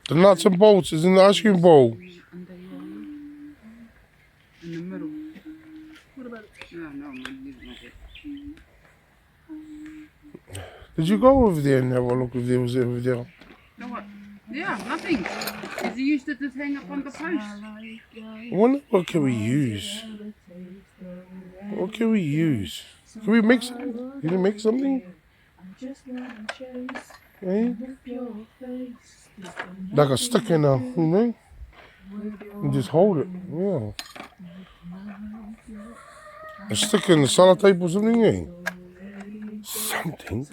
The nuts and bolts is in the ice cream bowl. In the middle. What about it? No, man, Did you go over there and have a look if there was over there? No what? Yeah, nothing. Because he used to just hang up on the post. I wonder what can we use? What can we use? Can we make something? Can you make something? Eh? Like a stick in a, you know? And just hold it. Yeah. A stick in the sellotape or something, eh? Something.